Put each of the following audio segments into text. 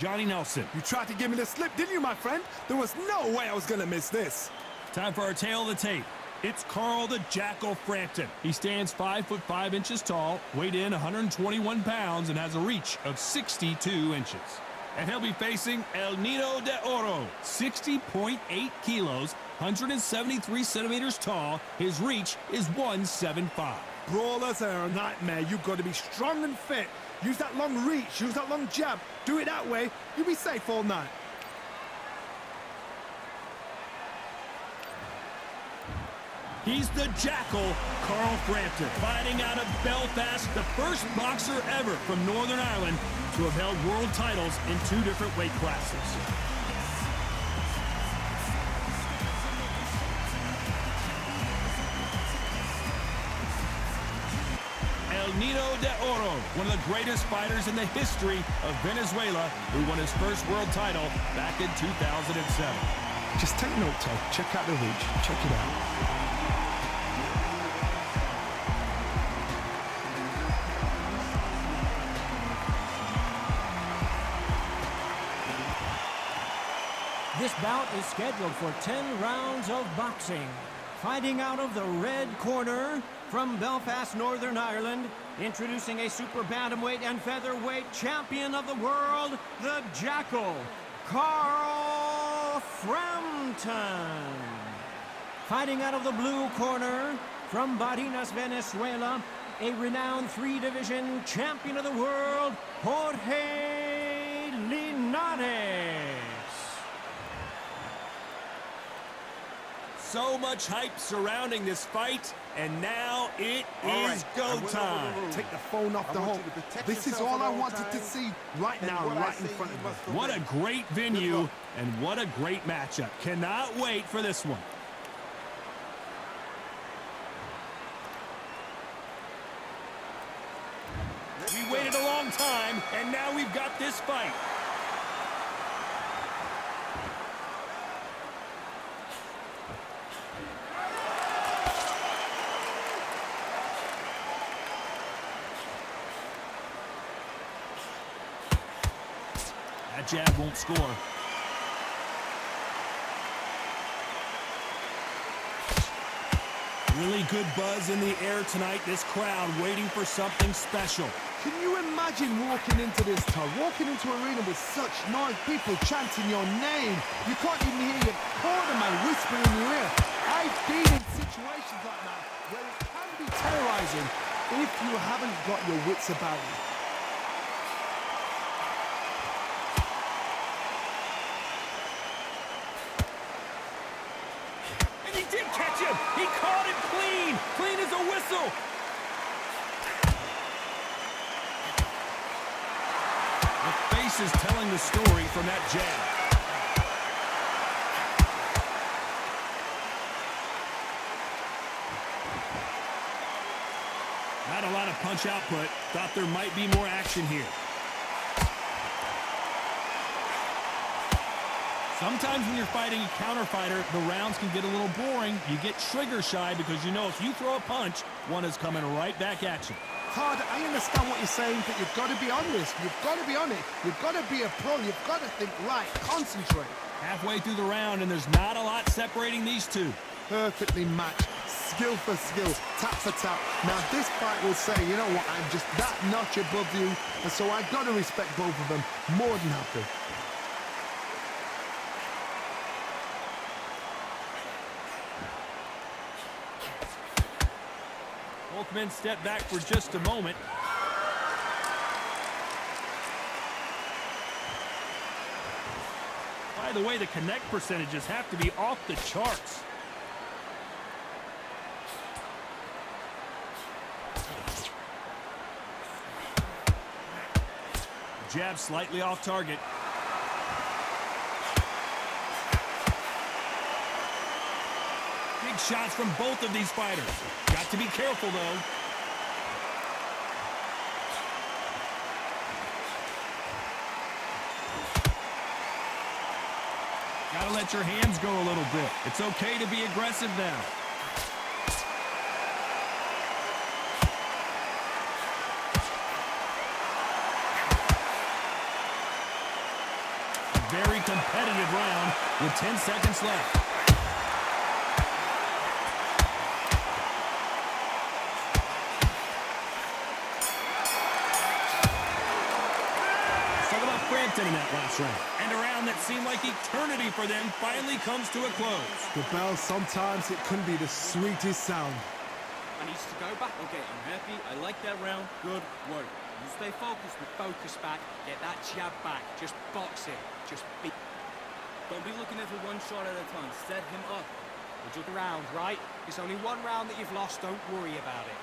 Johnny Nelson. You tried to give me the slip, didn't you, my friend? There was no way I was going to miss this. Time for our tail of the tape. It's Carl the Jackal Frampton. He stands 5'5" tall, weighed in 121 pounds, and has a reach of 62 inches. And he'll be facing El Nido de Oro, 60.8 kilos, 173 centimeters tall. His reach is 175. Brawlers are a nightmare. You've got to be strong and fit. Use that long reach, use that long jab. Do it that way, you'll be safe all night. He's the Jackal, Carl Frampton, fighting out of Belfast, the first boxer ever from Northern Ireland to have held world titles in 2 different weight classes. El Nido de Oro, one of the greatest fighters in the history of Venezuela, who won his first world title back in 2007. Just take note, Ted. Check out the reach. Check it out. This bout is scheduled for 10 rounds of boxing. Fighting out of the red corner from Belfast, Northern Ireland, introducing a super bantamweight and featherweight champion of the world, the Jackal, Carl Frampton. Fighting out of the blue corner from Barinas, Venezuela, a renowned 3-division champion of the world, Jorge Linares. So much hype surrounding this fight, and now it is go time. Take the phone off the hole. This is all I wanted to see right now, right in front of us. What a great venue, and what a great matchup. Cannot wait for this one. We waited a long time, and now we've got this fight. That jab won't score. Really good buzz in the air tonight. This crowd waiting for something special. Can you imagine walking into this town, walking into an arena with such noise, people chanting your name? You can't even hear your cornerman whispering in your ear. I've been in situations like that where it can be terrorizing if you haven't got your wits about you. He did catch him. He caught it clean. Clean as a whistle. The face is telling the story from that jab. Not a lot of punch output. Thought there might be more action here. Sometimes when you're fighting a counter fighter, the rounds can get a little boring. You get trigger shy because you know if you throw a punch, one is coming right back at you. Todd, I understand what you're saying, but you've got to be honest. You've got to be on it. You've got to be a pro. You've got to think right. Concentrate. Halfway through the round, and there's not a lot separating these two. Perfectly matched. Skill for skill. Tap for tap. Now, this fight will say, you know what, I'm just that notch above you, and so I've got to respect both of them. More than happy. Both men step back for just a moment. By the way, the connect percentages have to be off the charts. Jab slightly off target. Big shots from both of these fighters. Got to be careful, though. Gotta let your hands go a little bit. It's okay to be aggressive now. very competitive round with 10 seconds left. Talk about Frampton in that last round. And a round that seemed like eternity for them finally comes to a close. The bell, sometimes it can be the sweetest sound. I need to go back. Okay, I'm happy. I like that round. Good work. You stay focused. Focus back. Get that jab back. Just box it. Just beat. Don't be looking at it one shot at a time. Set him up. the round, right? It's only one round that you've lost. Don't worry about it.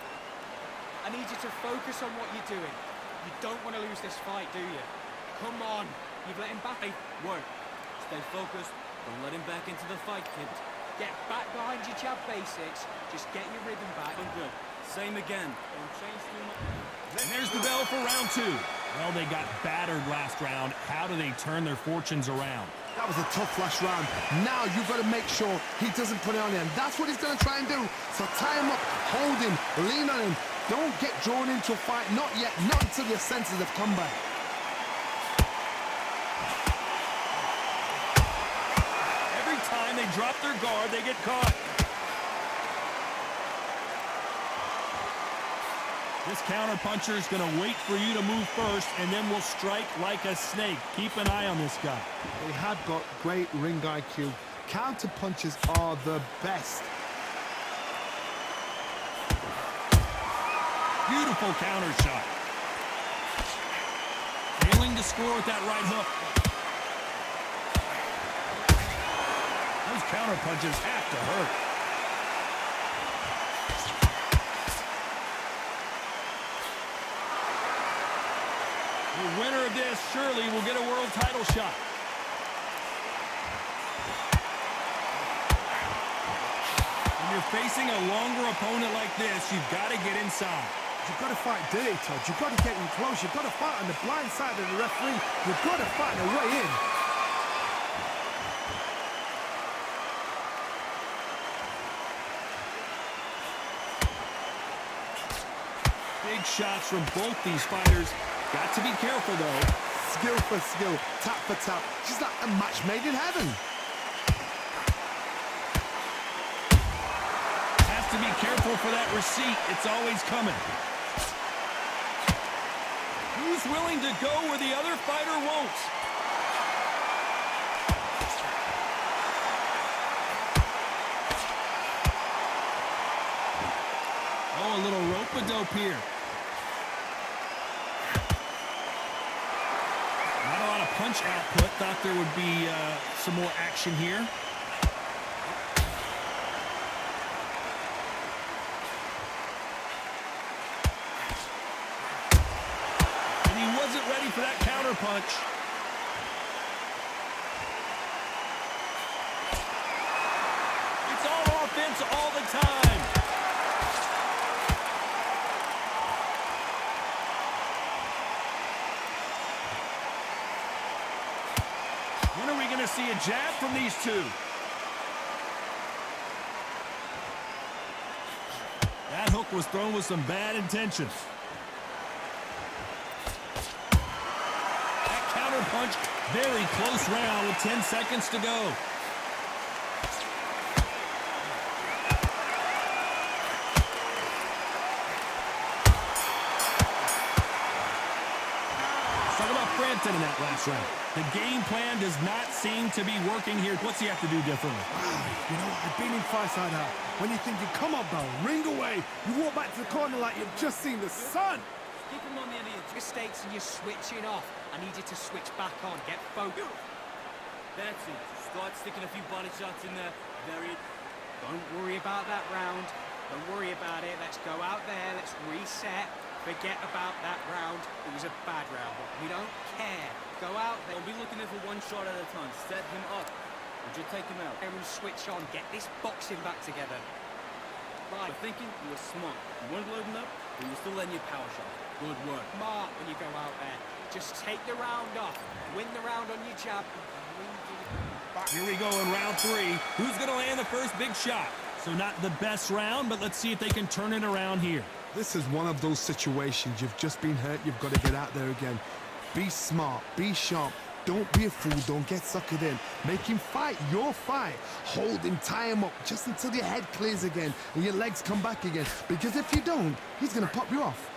I need you to focus on what you're doing. You don't want to lose this fight, do you? Come on. You've let him back. Hey, work. Stay focused. Don't let him back into the fight, kid. Get back behind your jab basics. Just get your rhythm back. I'm good. Same again. Don't change too much. And there's the bell for round two. Well, they got battered last round. How do they turn their fortunes around? That was a tough last round. Now you've got to make sure he doesn't put it on you, and that's what he's going to try and do. So tie him up, hold him, lean on him. Don't get drawn into a fight. Not yet. Not until your senses have come back. Every time they drop their guard, they get caught. This counter-puncher is going to wait for you to move first, and then will strike like a snake. Keep an eye on this guy. They have got great ring IQ. Counter-punches are the best. Beautiful counter shot. Failing to score with that right hook. Those counter-punches have to hurt. The winner of this surely will get a world title shot. When you're facing a longer opponent like this, you've got to get inside. You've got to fight dirty, Todd. You've got to get in close. You've got to fight on the blind side of the referee. You've got to fight a way in. Big shots from both these fighters. Got to be careful, though. Skill for skill, tap for tap. She's like a match made in heaven. Has to be careful for that receipt. It's always coming. Who's willing to go where the other fighter won't? Oh, a little rope-a-dope here. Not a lot of punch output. Thought there would be some more action here. And he wasn't ready for that counter punch. It's all offense all the time. When are we going to see a jab from these two? That hook was thrown with some bad intentions. That counter punch, very close round with 10 seconds to go. Let's talk about Frampton in that last round. The game plan does not seem to be working here. What's he have to do differently? You know, I've been in fights like that. When you're thinking, come on, Bell, ring away. You walk back to the corner like you've just seen the sun. Keep him on the end of your Mistakes and you're switching off. I need you to switch back on. Get focused. That's it. Start sticking a few body shots in there. Very. Don't worry about that round. Don't worry about it. Let's go out there. Let's reset. Forget about that round. It was a bad round, but we don't care. Go out there. Don't be looking at it one shot at a time. Set him up. Or just take him out. And switch on. Get this boxing back together. Right. But thinking you were smart. You weren't loading up, but you were still letting your power shot. Good work. Smart when you go out there. Just take the round off. Win the round on your jab. Here we go in round three. Who's going to land the first big shot? So not the best round, but let's see if they can turn it around here. This is one of those situations. You've just been hurt. You've got to get out there again. Be smart. Be sharp. Don't be a fool. Don't get suckered in. Make him fight your fight. Hold him, tie him up just until your head clears again and your legs come back again. Because if you don't, he's going to pop you off.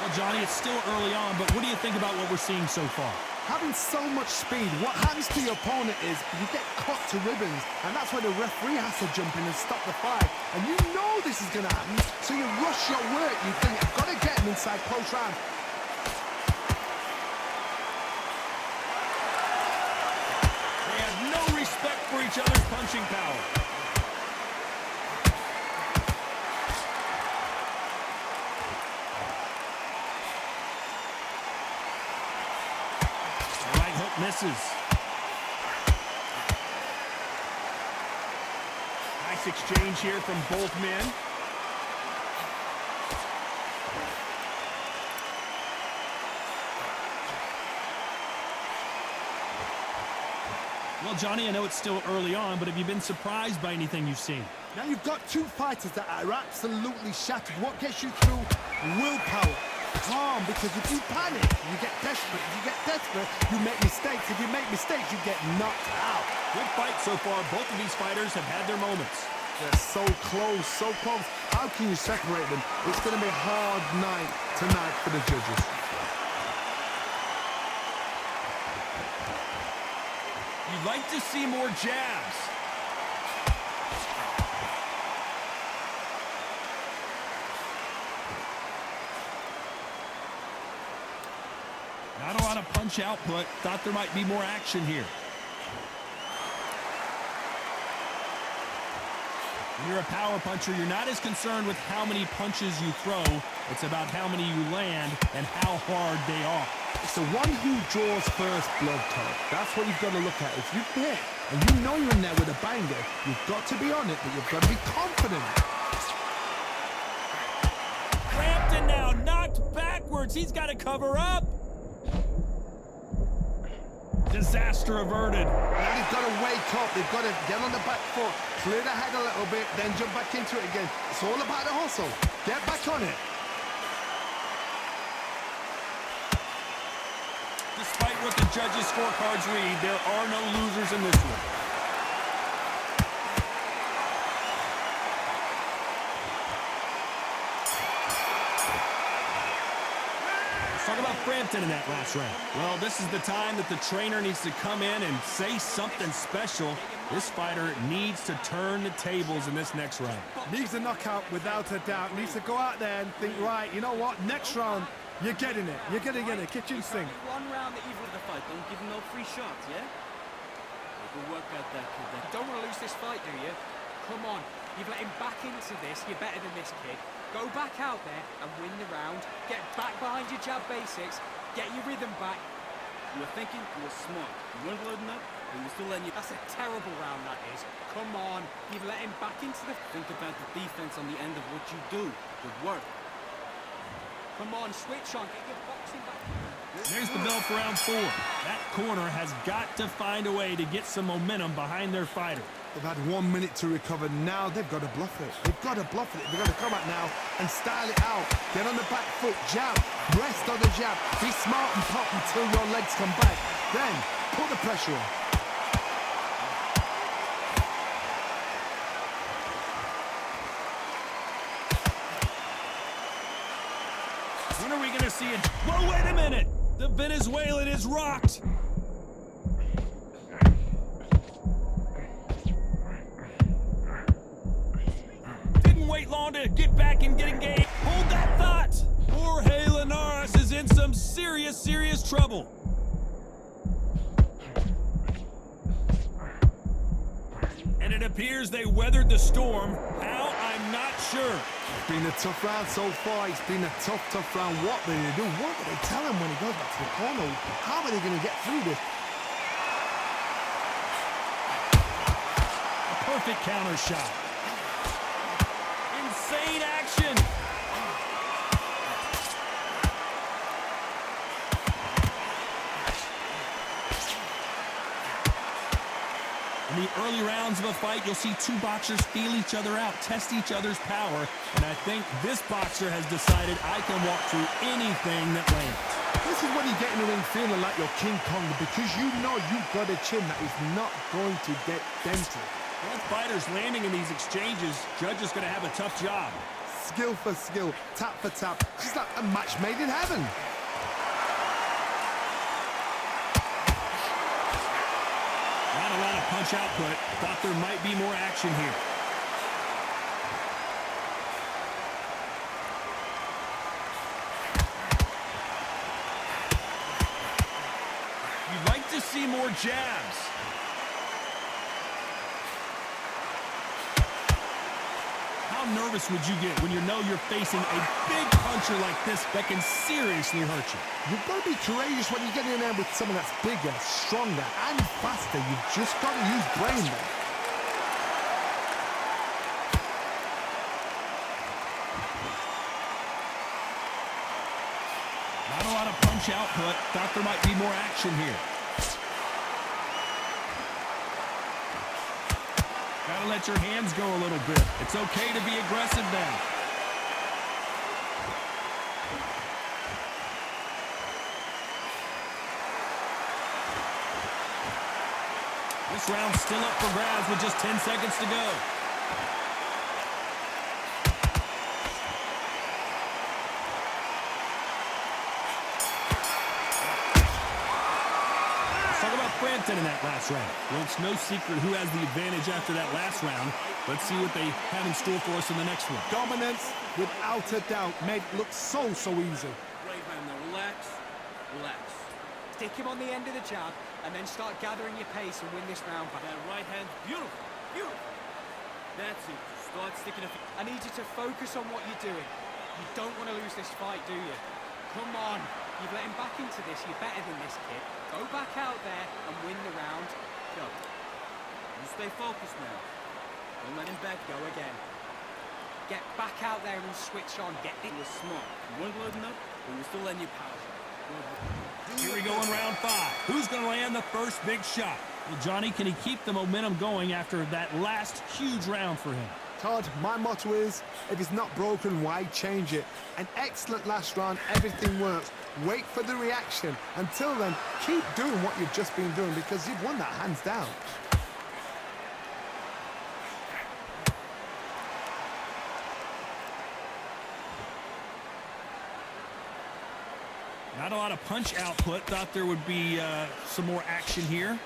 Well, Johnny, it's still early on, but what do you think about what we're seeing so far? Having so much speed, what happens to your opponent is you get cut to ribbons, and that's where the referee has to jump in and stop the fight. And you know this is going to happen, so you rush your work. You think, I've got to get him inside close round. They have no respect for each other's punching power. Misses. Nice exchange here from both men. Well, Johnny, I know it's still early on, but have you been surprised by anything you've seen? Now you've got two fighters that are absolutely shattered. What gets you through? Willpower. Calm, because if you panic, you get desperate. If you get desperate, you make mistakes. If you make mistakes, you get knocked out. Good fight so far. Both of these fighters have had their moments. They're so close, so close. How can you separate them? It's going to be a hard night tonight for the judges. You'd like to see more jabs. Not a lot of punch output. Thought there might be more action here. When you're a power puncher, you're not as concerned with how many punches you throw. It's about how many you land and how hard they are. It's the one who draws first blood, Todd. That's what you've got to look at. If you hit and you know you're in there with a banger, you've got to be on it, but you've got to be confident. Frampton now knocked backwards. He's got to cover up. Disaster averted. Now they've got to wake up. They've got to get on the back foot, clear the head a little bit, then jump back into it again. It's all about the hustle. Get back on it. Despite what the judges' scorecards read, there are no losers in this one. Let's talk about Frampton in that last round. Well, this is the time that the trainer needs to come in and say something special. This fighter needs to turn the tables in this next round. Needs a knockout without a doubt. Needs to go out there and think, right, you know what, next round, you're getting it. You're going to get it. Kitchen sink. One round that even the fight, don't give him no free shots, yeah? Good work out that kid. You don't want to lose this fight, do you? Come on, you've let him back into this. You're better than this kid. Go back out there and win the round. Get back behind your jab basics. Get your rhythm back. You were thinking, you were smart. You weren't loading up, but you were still letting you... That's a terrible round, that is. Come on, you've let him back into the... Think about the defense on the end of what you do. Good work. Come on, switch on. Get your boxing back. There's the bell for round 4. That corner has got to find a way to get some momentum behind their fighter. They've had 1 minute to recover. Now they've got to bluff it. They've got to bluff it. They've got to come out now and style it out. Get on the back foot, jab, rest on the jab. Be smart and pop until your legs come back. Then put the pressure on. When are we going to see it? Whoa, wait a minute! The Venezuelan is rocked! Didn't wait long to get back and get engaged. Hold that thought! Jorge Linares is in some serious trouble. And it appears they weathered the storm. How? I'm not sure. It's been a tough round so far. It's been a tough round. What do they do? What do they tell him when he goes back to the corner? How are they going to get through this? A perfect counter shot. Insane action. And the early rounds of a fight, you'll see two boxers feel each other out, test each other's power, and I think this boxer has decided I can walk through anything that lands. This is when you get in the ring feeling like you're King Kong because you know you've got a chin that is not going to get dented. Both fighters landing in these exchanges, Judge is going to have a tough job. Skill for skill, tap for tap. It's like a match made in heaven. Not a lot of punch output. Thought there might be more action here. You'd like to see more jabs. How nervous would you get when you know you're facing a big puncher like this that can seriously hurt you? You've got to be courageous when you get in there with someone that's bigger, stronger, and faster. You've just got to use brain there. Not a lot of punch output. Thought there might be more action here. Gotta let your hands go a little bit. It's okay to be aggressive now. This round's still up for grabs with just 10 seconds to go. Frampton in that last round. Well, it's no secret who has the advantage after that last round. Let's see what they have in store for us in the next one. Dominance, without a doubt, made it look so easy. Brave man, now relax, relax. Stick him on the end of the jab and then start gathering your pace and win this round back. That right hand, beautiful, beautiful. That's it. Start sticking it. I need you to focus on what you're doing. You don't want to lose this fight, do you? Come on. You've let him back into this. You're better than this, kid. Go back out there and win the round. Go. You stay focused now. Don't let him back. Go again. Get back out there and switch on. Get it. You were smart. You weren't loading up, but you were still letting your power. Here we go in round 5. Who's going to land the first big shot? Well, Johnny, can he keep the momentum going after that last huge round for him? Todd, my motto is, if it's not broken, why change it? An excellent last round, everything works. Wait for the reaction. Until then, keep doing what you've just been doing because you've won that hands down. Not a lot of punch output. Thought there would be some more action here.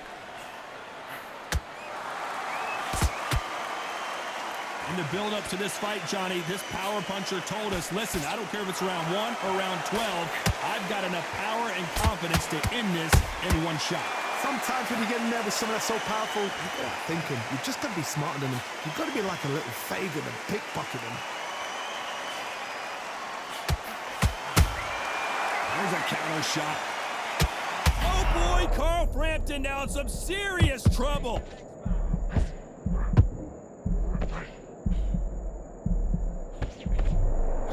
In the build-up to this fight, Johnny, this power puncher told us, listen, I don't care if it's round 1 or round 12, I've got enough power and confidence to end this in one shot. Sometimes when you get in there with someone that's so powerful, you're thinking, you've just got to be smarter than them. You've got to be like a little Fagan and pickpocket them. There's a counter shot. Oh boy, Carl Frampton now in some serious trouble.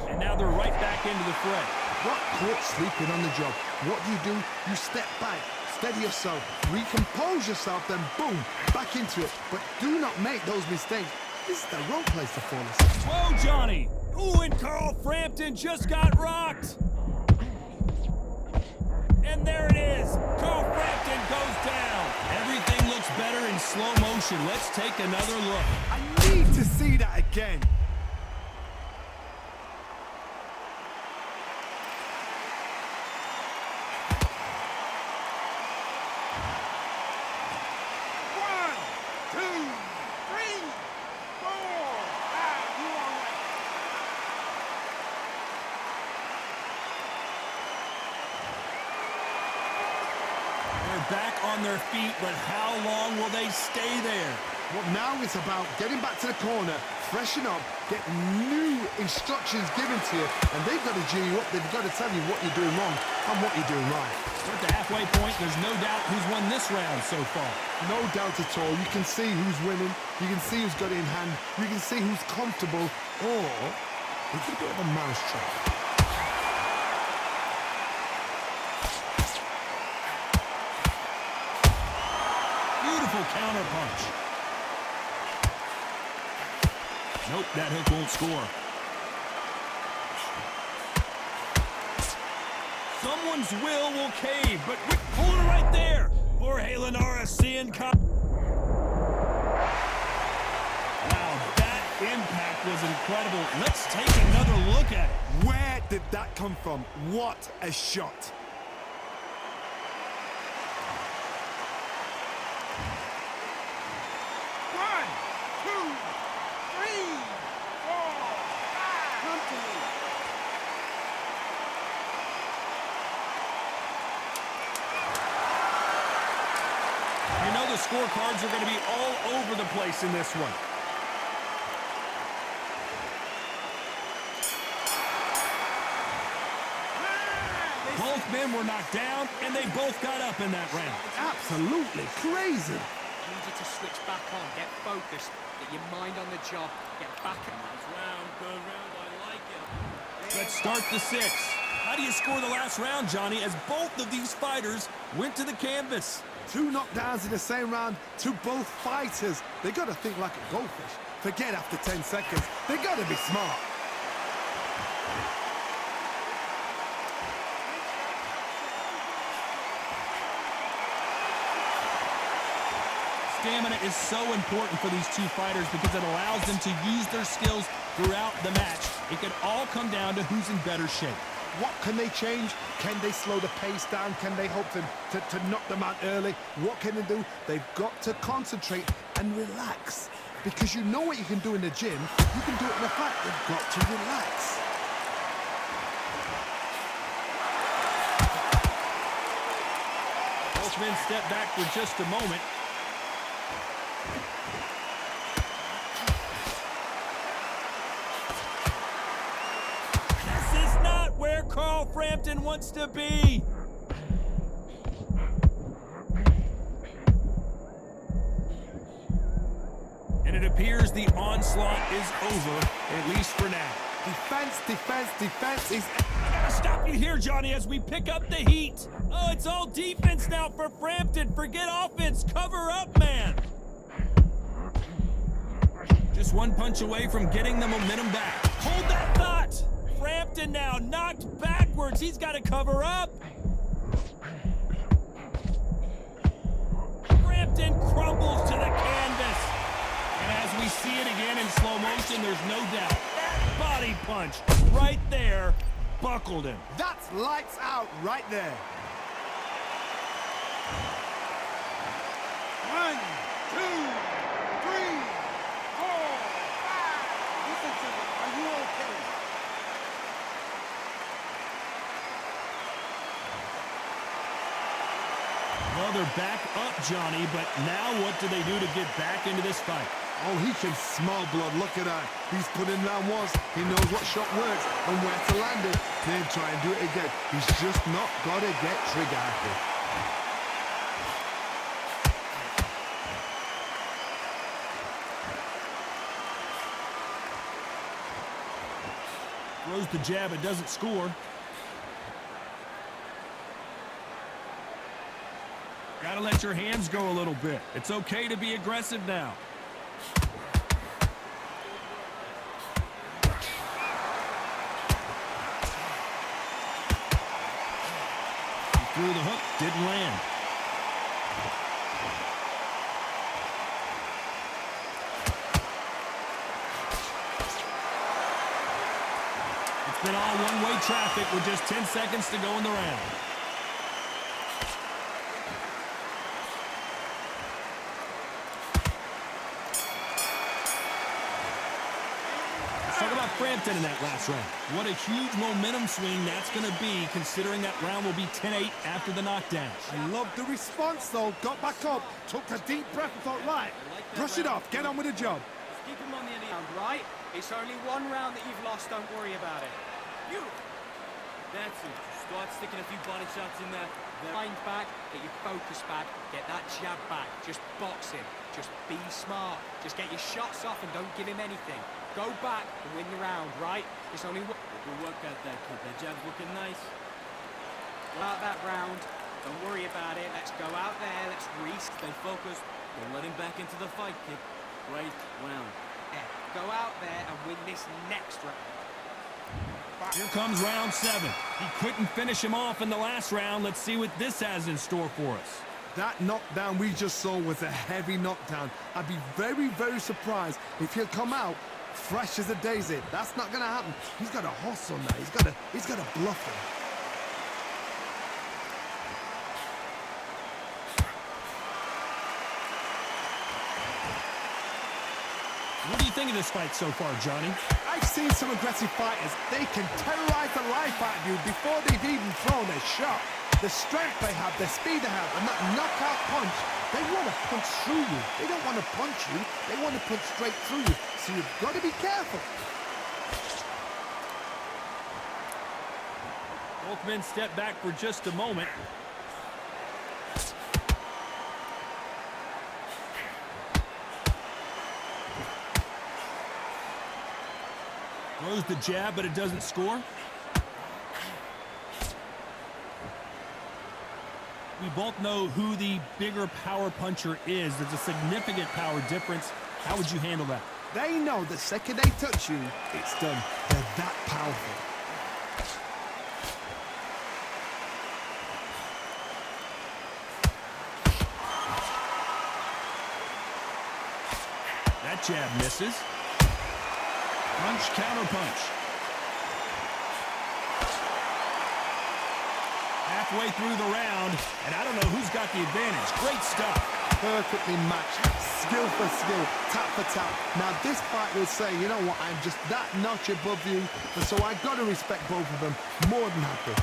And now they're right back into the fray. Not caught sleeping on the job. What do? You step back, steady yourself, recompose yourself, then boom, back into it. But do not make those mistakes. This is the wrong place to fall asleep. Whoa, Johnny. Ooh, and Carl Frampton just got rocked. And there it is. Carl Frampton goes down. Everything looks better in slow motion. Let's take another look. I need to see that again. Back on their feet, but how long will they stay there? Well, now it's about getting back to the corner, freshen up, get new instructions given to you, and they've got to G you up. They've got to tell you what you're doing wrong and what you're doing right. We're at the halfway point. There's no doubt who's won this round so far. No doubt at all. You can see who's winning. You can see who's got it in hand. You can see who's comfortable, or it's a bit of a mousetrap. Beautiful counter punch. Nope, that hook won't score. Someone's will cave, but hold it right there. Jorge Linares seeing... Wow, that impact was incredible. Let's take another look at it. Where did that come from? What a shot. The scorecards are going to be all over the place in this one. Both men were knocked down, and they both got up in that round. Absolutely crazy. I need you to switch back on, get focused, get your mind on the job, get back in. Nice round, good round, I like it. Let's start the 6. How do you score the last round, Johnny, as both of these fighters went to the canvas? 2 knockdowns in the same round to both fighters. They got to think like a goldfish. Forget after 10 seconds. They got to be smart. Stamina is so important for these two fighters because it allows them to use their skills throughout the match. It can all come down to who's in better shape. What can they change? Can they slow the pace down? Can they hope to knock them out early? What can they do? They've got to concentrate and relax. Because you know what you can do in the gym, you can do it in the fight. They've got to relax. Both men step back for just a moment. Where Carl Frampton wants to be. And it appears the onslaught is over, at least for now. Defense, defense, defense is... I gotta stop you here, Johnny, as we pick up the heat. Oh, it's all defense now for Frampton. Forget offense. Cover up, man. Just one punch away from getting the momentum back. Hold that thought. Frampton now knocked backwards. He's got to cover up. Frampton crumbles to the canvas. And as we see it again in slow motion, there's no doubt that body punch right there buckled him. That's lights out right there. 1, 2, 3, 4, 5. Listen to me. Are you okay? Well, they're back up, Johnny, but now what do they do to get back into this fight? Oh, he can smell blood. Look at that. He's put in round once. He knows what shot works and where to land it. Then try and do it again. He's just not got to get trigger happy. Throws the jab, it doesn't score. Gotta let your hands go a little bit. It's okay to be aggressive now. He threw the hook, didn't land. It's been all one-way traffic with just 10 seconds to go in the round. Talk about Frampton in that last round. What a huge momentum swing that's going to be, considering that round will be 10-8 after the knockdown. I love the response, though. Got back up, took a deep breath and thought, right, brush it off, get on with the job. Keep him on the end of the round, right? It's only one round that you've lost, don't worry about it. That's it. Start sticking a few body shots in there. Mind back, get your focus back, get that jab back. Just box him. Just be smart. Just get your shots off and don't give him anything. Go back and win the round, right? It's only one. Good work out that kid. That jab's looking nice. Out that round. Don't worry about it. Let's go out there. Let's Stay focused. Don't let him back into the fight, kid. Great round. Yeah. go out there and win this next round. Here comes round 7. He couldn't finish him off in the last round. Let's see what this has in store for us. That knockdown we just saw was a heavy knockdown. I'd be very, very surprised if he'll come out fresh as a daisy. That's not going to happen. He's got a hustle now. He's got to bluff him. What do you think of this fight so far, Johnny? I've seen some aggressive fighters. They can terrorize the life out of you before they've even thrown a shot. The strength they have, the speed they have, and that knockout punch, they want to punch through you. They don't want to punch you. They want to punch straight through you. So you've got to be careful. Both men step back for just a moment. Throws the jab, but it doesn't score. We both know who the bigger power puncher is. There's a significant power difference. How would you handle that? They know the second they touch you, it's done. They're that powerful. That jab misses. Punch, counter punch. Halfway through the round, and I don't know who's got the advantage. Great stuff. Perfectly matched, skill for skill, tap for tap. Now this fight will say, you know what, I'm just that notch above you, and so I've got to respect both of them more than happy.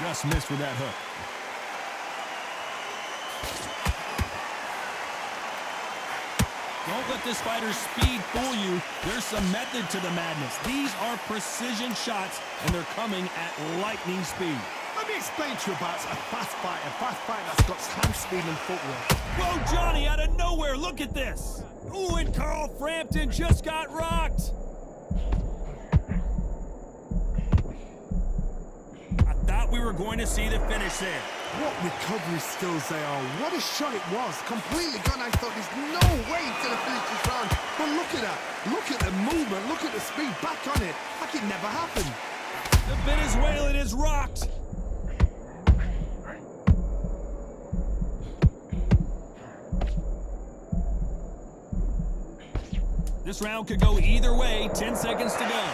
Just missed with that hook. Don't let this fighter's speed fool you. There's some method to the madness. These are precision shots, and they're coming at lightning speed. Let me explain to you about a fast fighter that's got hand speed and footwork. Whoa, Johnny, out of nowhere, look at this. Ooh, and Carl Frampton just got rocked. I thought we were going to see the finish there. What recovery skills they are. What a shot it was. Completely gone. I thought there's no way he's going to finish this round. But look at that. Look at the movement. Look at the speed. Back on it. Like it never happened. The Venezuelan is rocked. This round could go either way. 10 seconds to go.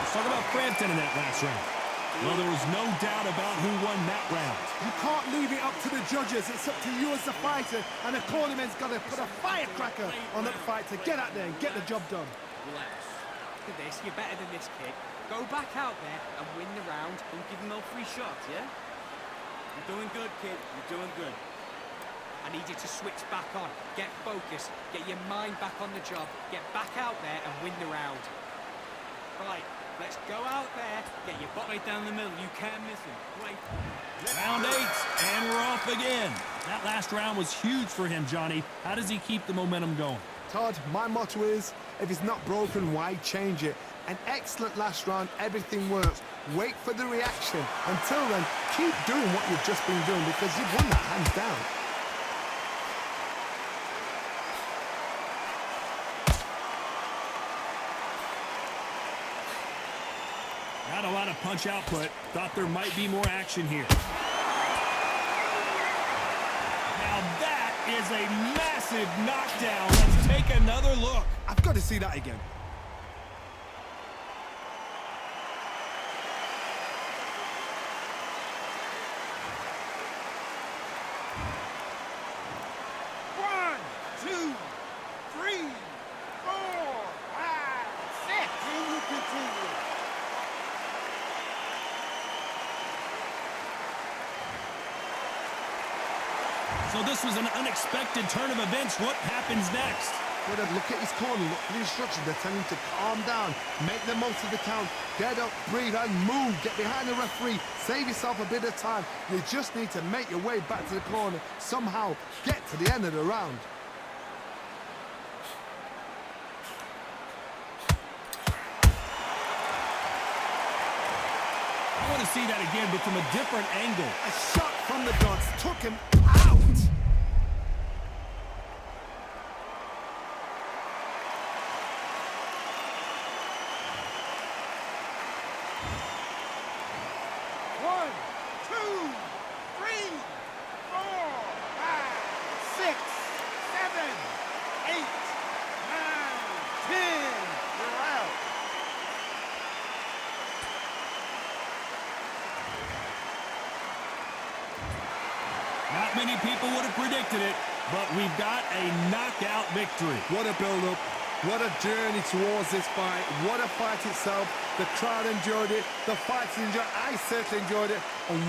Talk about Frampton in that last round. Well, there was no doubt about who won that round. You can't leave it up to the judges. It's up to you as the fighter. And the cornerman's got to put a firecracker on that fight to get out there and get the job done. Relax. Look at this. You're better than this kid. Go back out there and win the round. Don't give him no free shots, yeah? You're doing good, kid. You're doing good. I need you to switch back on. Get focused. Get your mind back on the job. Get back out there and win the round. Right. Let's go out there, get your butt Right down the middle, you can't miss him. Right. Round 8, and we're off again. That last round was huge for him, Johnny. How does he keep the momentum going? Todd, my motto is, if it's not broken, why change it? An excellent last round, everything works. Wait for the reaction. Until then, keep doing what you've just been doing because you've won that hands down. Not a lot of punch output. Thought there might be more action here. Now that is a massive knockdown. Let's take another look. I've got to see that again. One, two, three, four, five, six. And you continue. So this was an unexpected turn of events. What happens next? Well, look at his corner, look at the instructions. They're telling him to calm down, make the most of the count, get up, breathe, and move. Get behind the referee, save yourself a bit of time. You just need to make your way back to the corner, somehow get to the end of the round. want to see that again, but from a different angle. A shot from the dots took him out. One, two, three, four, five, six, seven, eight, nine, 10. You're out. Not many people would have predicted it, but we've got a knockout victory. What a build-up. What a journey towards this fight. What a fight itself. The crowd enjoyed it. The fighters enjoyed it. I certainly enjoyed it. And